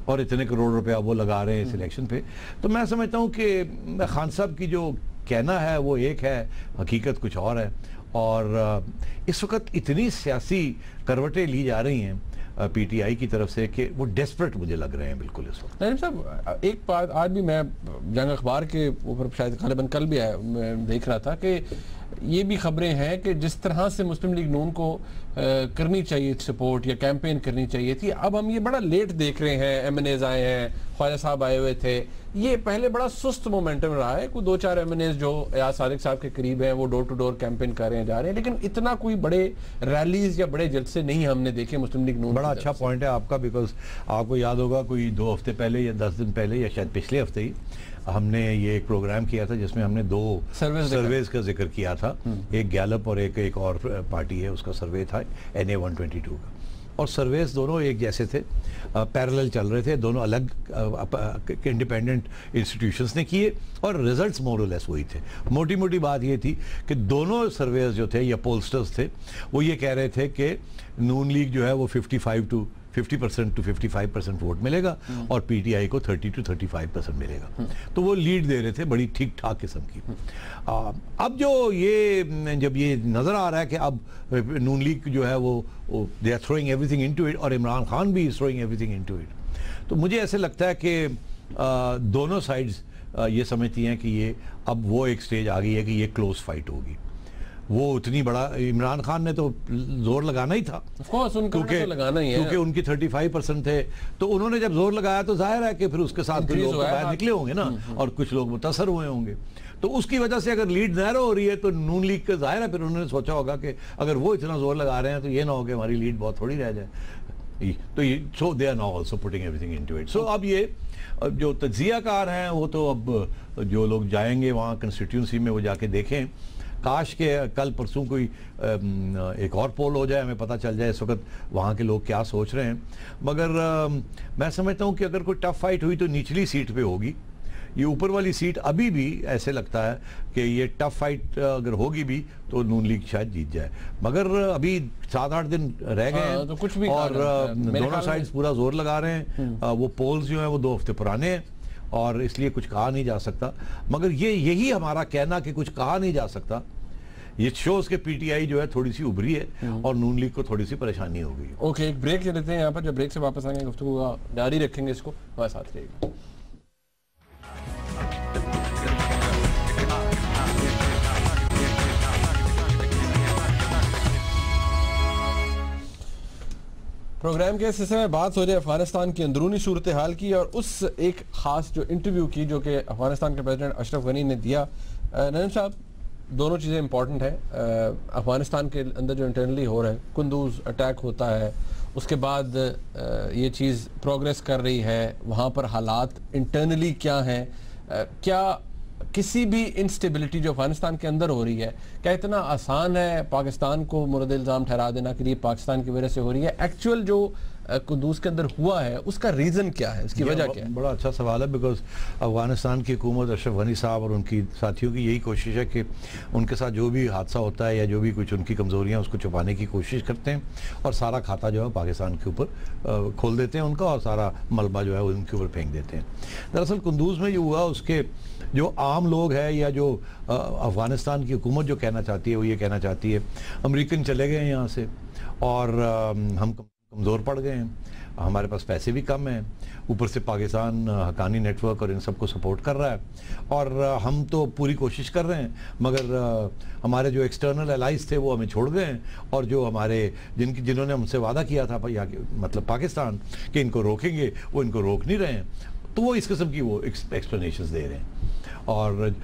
और इतने करोड़ रुपया वो लगा रहे हैं इस इलेक्शन पे। तो मैं समझता हूँ कि खान साहब की जो कहना है वो एक है, हकीकत कुछ और है। और इस वक्त इतनी सियासी करवटें ली जा रही हैं PTI की तरफ से कि वो डेस्परेट मुझे लग रहे हैं बिल्कुल इस वक्त। नईम साहब, एक बात आज भी मैं जंग अखबार के ऊपर शायद गालिबन कल भी आया, मैं देख रहा था कि ये भी खबरें हैं कि जिस तरह से मुस्लिम लीग नून को करनी चाहिए सपोर्ट या कैंपेन करनी चाहिए थी, अब हम ये बड़ा लेट देख रहे हैं। MNAs आए हैं, ख्वाजा साहब आए हुए थे, ये पहले बड़ा सुस्त मोमेंटम रहा है। कोई 2-4 MNAs जो एजाज सादिक साहब के करीब हैं वो डोर टू डोर कैंपेन कर रहे हैं, जा रहे हैं, लेकिन इतना कोई बड़े रैलीज या बड़े जलसे नहीं हमने देखे मुस्लिम लीग नून। बड़ा अच्छा पॉइंट है आपका, बिकॉज आपको याद होगा कोई 2 हफ्ते पहले या 10 दिन पहले या शायद पिछले हफ्ते ही हमने ये एक प्रोग्राम किया था जिसमें हमने 2 सर्वेज का जिक्र किया था। एक गैलप और एक और पार्टी है उसका सर्वे था NA 122 का, और सर्वेस दोनों एक जैसे थे, पैरेलल चल रहे थे, दोनों अलग इंडिपेंडेंट इंस्टीट्यूशंस ने किए और रिजल्ट्स मोर और लेस वही थे। मोटी मोटी बात ये थी कि दोनों सर्वेस जो थे या पोलस्टर्स थे वो ये कह रहे थे कि नून लीग जो है वो 50% to 55% वोट मिलेगा और PTI को 30 to 35% मिलेगा। तो वो लीड दे रहे थे बड़ी ठीक ठाक किस्म की। अब जो ये जब ये नज़र आ रहा है कि अब नून लीग जो है वो they are throwing everything into it और इमरान खान भी is throwing everything into it, तो मुझे ऐसे लगता है कि दोनों साइड्स ये समझती हैं कि ये अब वो एक स्टेज आ गई है कि ये क्लोज फाइट होगी। वो उतनी बड़ा इमरान खान ने तो जोर लगाना ही था, क्योंकि उनकी 35% थे, तो उन्होंने जब जोर लगाया तो जाहिर है कि फिर उसके साथ कुछ लोग बाहर निकले होंगे ना, और कुछ लोग मुतासर हुए होंगे। तो उसकी वजह से अगर लीड नैरो हो रही है तो नून लीग का जाहिर है फिर उन्होंने सोचा होगा कि अगर वो इतना जोर लगा रहे हैं तो ये ना हो कि हमारी लीड बहुत थोड़ी रह जाए। तो ये so they are now also putting everything into it. So अब ये जो तज्जियाकार हैं वो तो अब जो लोग जाएंगे वहाँ कंस्टिट्यूंसी में वो जाके देखें, काश के कल परसों कोई एक और पोल हो जाए, हमें पता चल जाए इस वक्त वहाँ के लोग क्या सोच रहे हैं। मगर मैं समझता हूँ कि अगर कोई टफ फाइट हुई तो निचली सीट पे होगी। ये ऊपर वाली सीट अभी भी ऐसे लगता है कि ये टफ फाइट अगर होगी भी तो नून लीग शायद जीत जाए, मगर अभी 7-8 दिन रह गए हैं तो कुछ भी और दोनों साइड्स पूरा जोर लगा रहे हैं। वो पोल्स जो हैं वो 2 हफ्ते पुराने हैं और इसलिए कुछ कहा नहीं जा सकता, मगर यही हमारा कहना कि कुछ कहा नहीं जा सकता ये शोज के PTI जो है थोड़ी सी उभरी है और नून लीग को थोड़ी सी परेशानी हो गई। ओके, एक ब्रेक ले लेते हैं यहाँ पर, जब ब्रेक से वापस आएंगे गुफ्तगू जारी रखेंगे, इसको हमारे साथ रहिएगा। प्रोग्राम के इस हिस्से में बात हो जाए अफगानिस्तान की अंदरूनी सूरत हाल की और उस एक खास जो इंटरव्यू की जो कि अफगानिस्तान के प्रेसिडेंट अशरफ गनी ने दिया। नईम साहब, दोनों चीज़ें इंपॉर्टेंट है। अफगानिस्तान के अंदर जो इंटरनली हो रहा है, कुंदूज अटैक होता है, उसके बाद ये चीज़ प्रोग्रेस कर रही है, वहाँ पर हालात इंटरनली क्या हैं, क्या किसी भी इंस्टेबिलिटी जो अफगानिस्तान के अंदर हो रही है क्या इतना आसान है पाकिस्तान को मुर्द इल्ज़ाम ठहरा देना कि ये पाकिस्तान की वजह से हो रही है? एक्चुअल जो कुंदूज के अंदर हुआ है उसका रीज़न क्या है, इसकी वजह क्या है? बड़ा अच्छा सवाल है, बिकॉज अफगानिस्तान की हुकूमत अशरफ गनी साहब और उनकी साथियों की यही कोशिश है कि उनके साथ जो भी हादसा होता है या जो भी कुछ उनकी कमज़ोरियाँ उसको छुपाने की कोशिश करते हैं और सारा खाता जो है पाकिस्तान के ऊपर खोल देते हैं उनका और सारा मलबा जो है उनके ऊपर फेंक देते हैं। दरअसल कुंदूज में जो हुआ उसके जो आम लोग हैं या जो अफगानिस्तान की हुकूमत जो कहना चाहती है वो ये कहना चाहती है अमेरिकन चले गए हैं यहाँ से और हम कमज़ोर पड़ गए हैं, हमारे पास पैसे भी कम हैं, ऊपर से पाकिस्तान हकानी नेटवर्क और इन सब को सपोर्ट कर रहा है और हम तो पूरी कोशिश कर रहे हैं मगर हमारे जो एक्सटर्नल एलाइज थे वो हमें छोड़ गए हैं और जो हमारे जिन्होंने हमसे वादा किया था यहाँ मतलब पाकिस्तान कि इनको रोकेंगे वो इनको रोक नहीं रहे हैं। तो वो इस किस्म की वो एक्सप्लेनेशंस दे रहे हैं और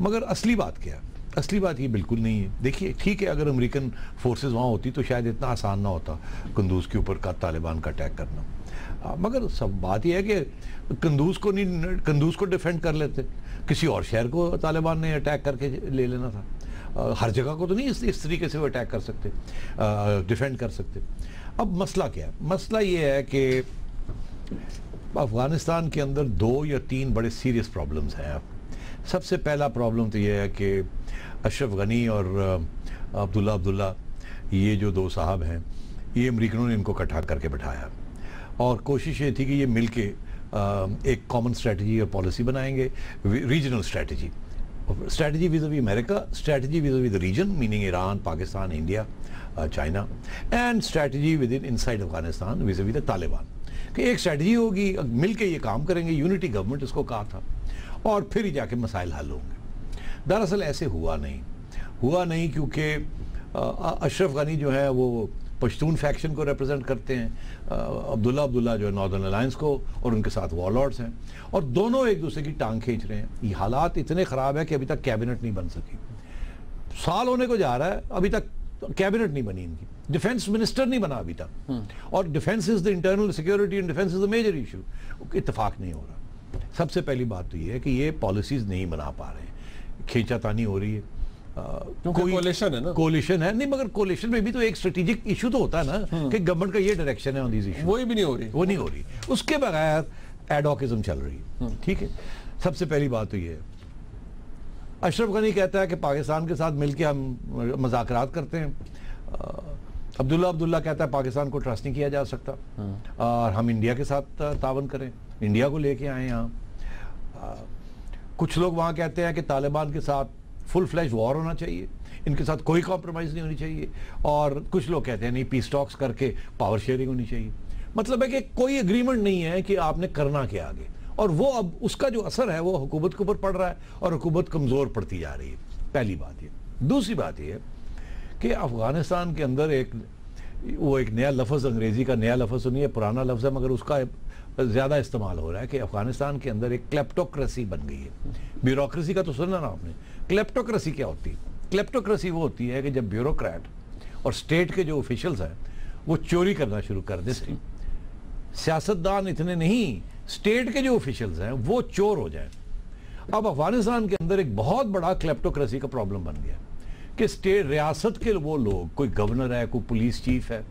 मगर असली बात क्या है? असली बात ये बिल्कुल नहीं है। देखिए ठीक है, अगर अमेरिकन फोर्सेस वहाँ होती तो शायद इतना आसान ना होता कुंदूज के ऊपर का तालिबान का अटैक करना, मगर सब बात यह है कि कुंदूज को डिफेंड कर लेते, किसी और शहर को तालिबान ने अटैक करके ले लेना था। हर जगह को तो नहीं इस तरीके से वो अटैक कर सकते, डिफेंड कर सकते। अब मसला क्या है? मसला ये है कि अफगानिस्तान के अंदर 2 या 3 बड़े सीरियस प्रॉब्लम्स हैं। सबसे पहला प्रॉब्लम तो ये है कि अशरफ गनी और अब्दुल्ला ये जो 2 साहब हैं ये अमेरिकनों ने इनको इकट्ठा करके बिठाया और कोशिश ये थी कि ये मिलके एक कॉमन स्ट्रेटजी और पॉलिसी बनाएंगे, regional strategy vis-a-vis America, strategy vis-a-vis the region meaning Iran, Pakistan, India, China and strategy with in inside Afghanistan vis-a-vis the Taliban कि एक स्ट्रेटजी होगी, मिलके ये काम करेंगे, यूनिटी गवर्नमेंट इसको कहा था और फिर ही जाके मसाइल हल होंगे। दरअसल ऐसे हुआ नहीं। हुआ नहीं क्योंकि अशरफ गनी जो है वो पश्तून फैक्शन को रिप्रेजेंट करते हैं, अब्दुल्ला जो है नॉर्दर्न अलायंस को, और उनके साथ वॉरलॉर्ड्स हैं, और दोनों एक दूसरे की टांग खींच रहे हैं। ये हालात इतने ख़राब है कि अभी तक कैबिनेट नहीं बन सकी, साल होने को जा रहा है, अभी तक कैबिनेट नहीं बनी इनकी, डिफेंस मिनिस्टर नहीं बना अभी तक, और defence is the internal security and defence is the major issue, इत्तेफाक नहीं हो रहा। सबसे पहली बात तो ये है कि ये पॉलिसीज नहीं बना पा रहे हैं, खींचातानी हो रही है, कोई कोलिशन है ना, कोलिशन है नहीं, मगर कोलिशन में भी तो एक स्ट्रेटेजिक इशू तो होता है ना कि गवर्नमेंट का ये डायरेक्शन है ऑन दिस इशू, वही भी नहीं हो रही, वो नहीं हो रही, उसके बगैर एडहॉकिज्म चल रही है। ठीक है, सबसे पहली बात तो ये है, अशरफ गनी कहता है कि पाकिस्तान के साथ मिलकर हम मज़ाकरात करते हैं, अब्दुल्ला कहता है पाकिस्तान को ट्रस्ट नहीं किया जा सकता और हम इंडिया के साथ तावन करें, इंडिया को लेके आए यहाँ। कुछ लोग वहाँ कहते हैं कि तालिबान के साथ फुल फ्लैश वॉर होना चाहिए, इनके साथ कोई कॉम्प्रोमाइज़ नहीं होनी चाहिए, और कुछ लोग कहते हैं नहीं पीस टॉक्स करके पावर शेयरिंग होनी चाहिए। मतलब है कि कोई एग्रीमेंट नहीं है कि आपने करना क्या आगे, और वो अब उसका जो असर है वो हुकूमत के ऊपर पड़ रहा है और हुकूमत कमज़ोर पड़ती जा रही है। पहली बात ये। दूसरी बात ये है कि अफ़गानिस्तान के अंदर एक नया लफ्ज़, अंग्रेज़ी का नया लफ्ज़ सुनिए, पुराना लफ्ज़ है मगर उसका ज़्यादा इस्तेमाल हो रहा है कि अफ़गानिस्तान के अंदर एक क्लेप्टोक्रेसी बन गई है। ब्यूरोक्रेसी का तो सुना ना आपने, क्लेप्टोक्रेसी क्या होती है? क्लेप्टोक्रेसी वो होती है कि जब ब्यूरोक्रेट और स्टेट के जो ऑफिशियल्स हैं वो चोरी करना शुरू कर देते हैं, सियासतदान इतने नहीं, स्टेट के जो ऑफिशियल्स हैं वो चोर हो जाए। अब अफगानिस्तान के अंदर एक बहुत बड़ा क्लेप्टोक्रेसी का प्रॉब्लम बन गया कि स्टेट रियासत के वो लोग, कोई गवर्नर है, कोई पुलिस चीफ है,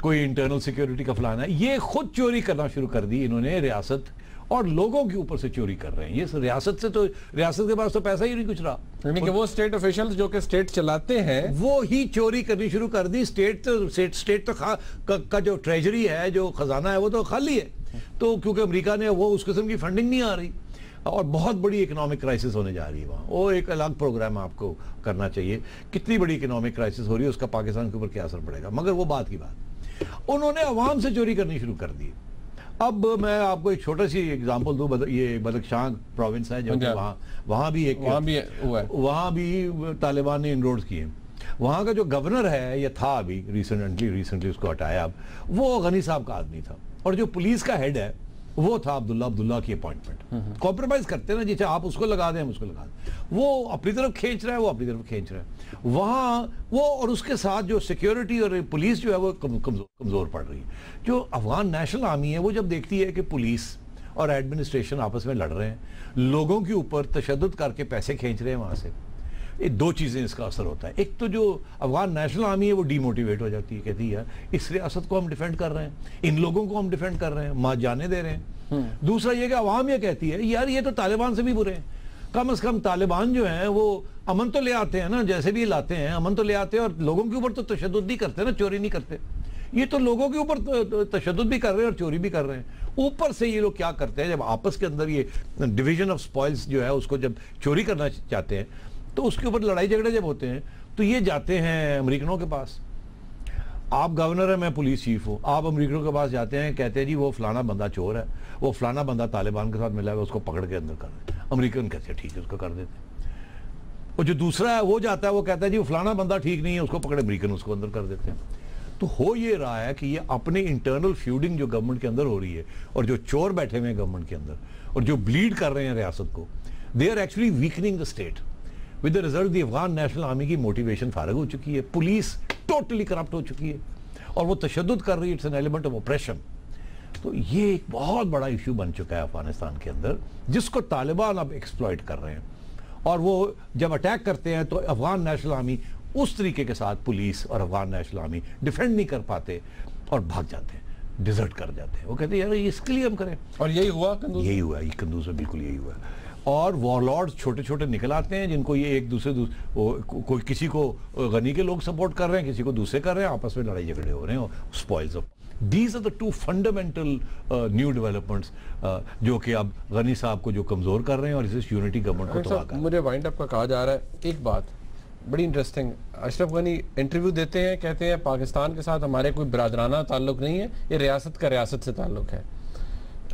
कोई इंटरनल सिक्योरिटी का फलाना है, ये खुद चोरी करना शुरू कर दी इन्होंने रियासत, और लोगों के ऊपर से चोरी कर रहे हैं। ये रियासत से तो, रियासत के पास तो पैसा ही नहीं कुछ रहा, यानी कि वो स्टेट ऑफिशियल्स जो कि स्टेट चलाते हैं वो ही चोरी करनी शुरू कर दी। स्टेट तो का जो ट्रेजरी है, जो खजाना है, वो तो खाली है, तो क्योंकि अमेरिका ने वो उस किस्म की फंडिंग नहीं आ रही और बहुत बड़ी इकोनॉमिक क्राइसिस होने जा रही है वहाँ। वो एक अलग प्रोग्राम आपको करना चाहिए, कितनी बड़ी इकोनॉमिक क्राइसिस हो रही है, उसका पाकिस्तान के ऊपर क्या असर पड़ेगा। मगर वो बात की बात, उन्होंने अवाम से चोरी करनी शुरू कर दी। अब मैं आपको एक छोटा सी एग्जांपल दूं, ये बदख्शां प्रोविंस है जो वहाँ भी तालिबान ने इनरोड्स किए। वहाँ का जो गवर्नर है, ये था अभी रिसेंटली उसको हटाया, अब वो गनी साहब का आदमी था, और जो पुलिस का हेड है वो था अब्दुल्ला की अपॉइंटमेंट। कॉम्प्रोमाइज करते हैं ना, जैसे आप उसको लगा दें, हम उसको लगा दें, वो अपनी तरफ खींच रहा है, वो अपनी तरफ खींच रहा है वहाँ वो, और उसके साथ जो सिक्योरिटी और पुलिस जो है वो कमज़ोर पड़ रही है। जो अफगान नेशनल आर्मी है वो जब देखती है कि पुलिस और एडमिनिस्ट्रेशन आपस में लड़ रहे हैं, लोगों के ऊपर तशद्दुद करके पैसे खींच रहे हैं वहाँ से, ये दो चीज़ें इसका असर होता है। एक तो जो अफगान नेशनल आर्मी है वो डीमोटिवेट हो जाती है, कहती है इस रियासत को हम डिफेंड कर रहे हैं, इन लोगों को हम डिफेंड कर रहे हैं, माँ जाने दे रहे हैं। दूसरा ये कि अवाम ये कहती है यार ये तो तालिबान से भी बुरे हैं, कम से कम तालिबान जो है वो अमन तो ले आते हैं ना, जैसे भी लाते हैं अमन तो ले आते हैं, और लोगों के ऊपर तो तशद्दुद नहीं करते ना, चोरी नहीं करते। ये तो लोगों के ऊपर तशद्दुद भी कर रहे हैं और चोरी भी कर रहे हैं। ऊपर से ये लोग क्या करते हैं, जब आपस के अंदर ये डिवीजन ऑफ स्पॉइल्स जो है उसको जब चोरी करना चाहते हैं, तो उसके ऊपर लड़ाई झगड़े जब होते हैं तो ये जाते हैं अमेरिकनों के पास। आप गवर्नर है, मैं पुलिस चीफ हूँ, आप अमेरिकनों के पास जाते हैं, कहते हैं जी वो फलाना बंदा चोर है, वो फलाना बंदा तालिबान के साथ मिला है, उसको पकड़ के अंदर कर दें। अमेरिकन कहते हैं ठीक है उसको कर देते हैं। और जो दूसरा है वो जाता है, वो कहता है जी वो फलाना बंदा ठीक नहीं है, उसको पकड़े, अमेरिकन उसको अंदर कर देते हैं। तो हो ये रहा है कि ये अपने इंटरनल फ्यूडिंग जो गवर्नमेंट के अंदर हो रही है, और जो चोर बैठे हुए हैं गवर्नमेंट के अंदर और जो ब्लीड कर रहे हैं रियासत को, they are actually weakening the state. With the result the Afghan national army की मोटिवेशन फारग हो चुकी है, पुलिस टोटली करप्ट हो चुकी है और वो तशद्दुद कर रही है, it's an element of operation. तो ये एक बहुत बड़ा इशू बन चुका है अफगानिस्तान के अंदर, जिसको तालिबान अब एक्सप्लॉइट कर रहे हैं। और वो जब अटैक करते हैं तो अफगान नेशनल आर्मी उस तरीके के साथ, पुलिस और अफगान नेशनल आर्मी डिफेंड नहीं कर पाते और भाग जाते हैं, डिजर्ट कर जाते हैं। वो कहते हैं यार इसके लिए हम करें, और यही हुआ कंदूज में बिल्कुल यही हुआ। और वॉरलॉर्ड्स छोटे छोटे निकल आते हैं, जिनको ये एक दूसरे कोई किसी को गनी के लोग सपोर्ट कर रहे हैं, किसी को दूसरे कर रहे हैं, आपस में लड़ाई झगड़े हो रहे हैं, spoils of. These are the two fundamental new developments जो कि अब गनी साहब को जो कमज़ोर कर रहे हैं और इस यूनिटी गवर्नमेंट को तबाह कर रहे हैं। मुझे वाइंड अप का कहा जा रहा है, एक बात बड़ी इंटरेस्टिंग, अशरफ गनी इंटरव्यू देते हैं, कहते हैं पाकिस्तान के साथ हमारे कोई बिरादराना ताल्लुक नहीं है, ये रियासत का रियासत से ताल्लुक है।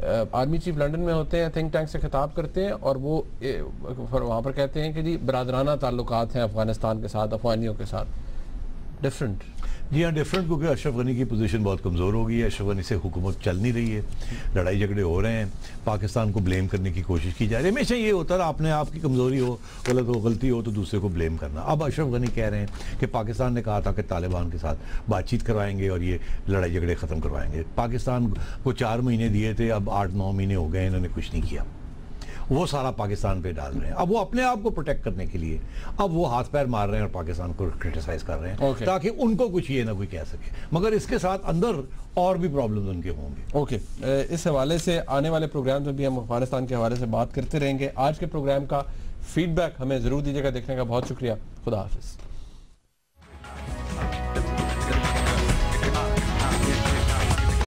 आर्मी चीफ लंदन में होते हैं, थिंक टैंक से खिताब करते हैं और वो वहाँ पर कहते हैं कि जी बरादराना ताल्लुकात हैं अफगानिस्तान के साथ, अफगानियों के साथ। डिफरेंट, जी हाँ डिफरेंट, क्योंकि अशरफ गनी की पोजीशन बहुत कमज़ोर हो गई है। अशरफ गनी से हुकूमत चल नहीं रही है, लड़ाई झगड़े हो रहे हैं, पाकिस्तान को ब्लेम करने की कोशिश की जा रही है। हमेशा ये होता है अपने आप की कमज़ोरी हो, गलती हो तो दूसरे को ब्लेम करना। अब अशरफ गनी कह रहे हैं कि पाकिस्तान ने कहा था कि तालिबान के साथ बातचीत करवाएंगे और ये लड़ाई झगड़े ख़त्म करवाएंगे। पाकिस्तान को 4 महीने दिए थे, अब 8-9 महीने हो गए, इन्होंने कुछ नहीं किया। वो सारा पाकिस्तान पे डाल रहे हैं। अब वो अपने आप को प्रोटेक्ट करने के लिए अब वो हाथ पैर मार रहे हैं और पाकिस्तान को क्रिटिसाइज कर रहे हैं ताकि उनको कुछ ये ना कोई कह सके, मगर इसके साथ अंदर और भी प्रॉब्लम्स उनके होंगे। इस हवाले से आने वाले प्रोग्राम में भी हम अफगानिस्तान के हवाले से बात करते रहेंगे। आज के प्रोग्राम का फीडबैक हमें ज़रूर दीजिएगा। देखने का बहुत शुक्रिया। खुदा हाफिज़।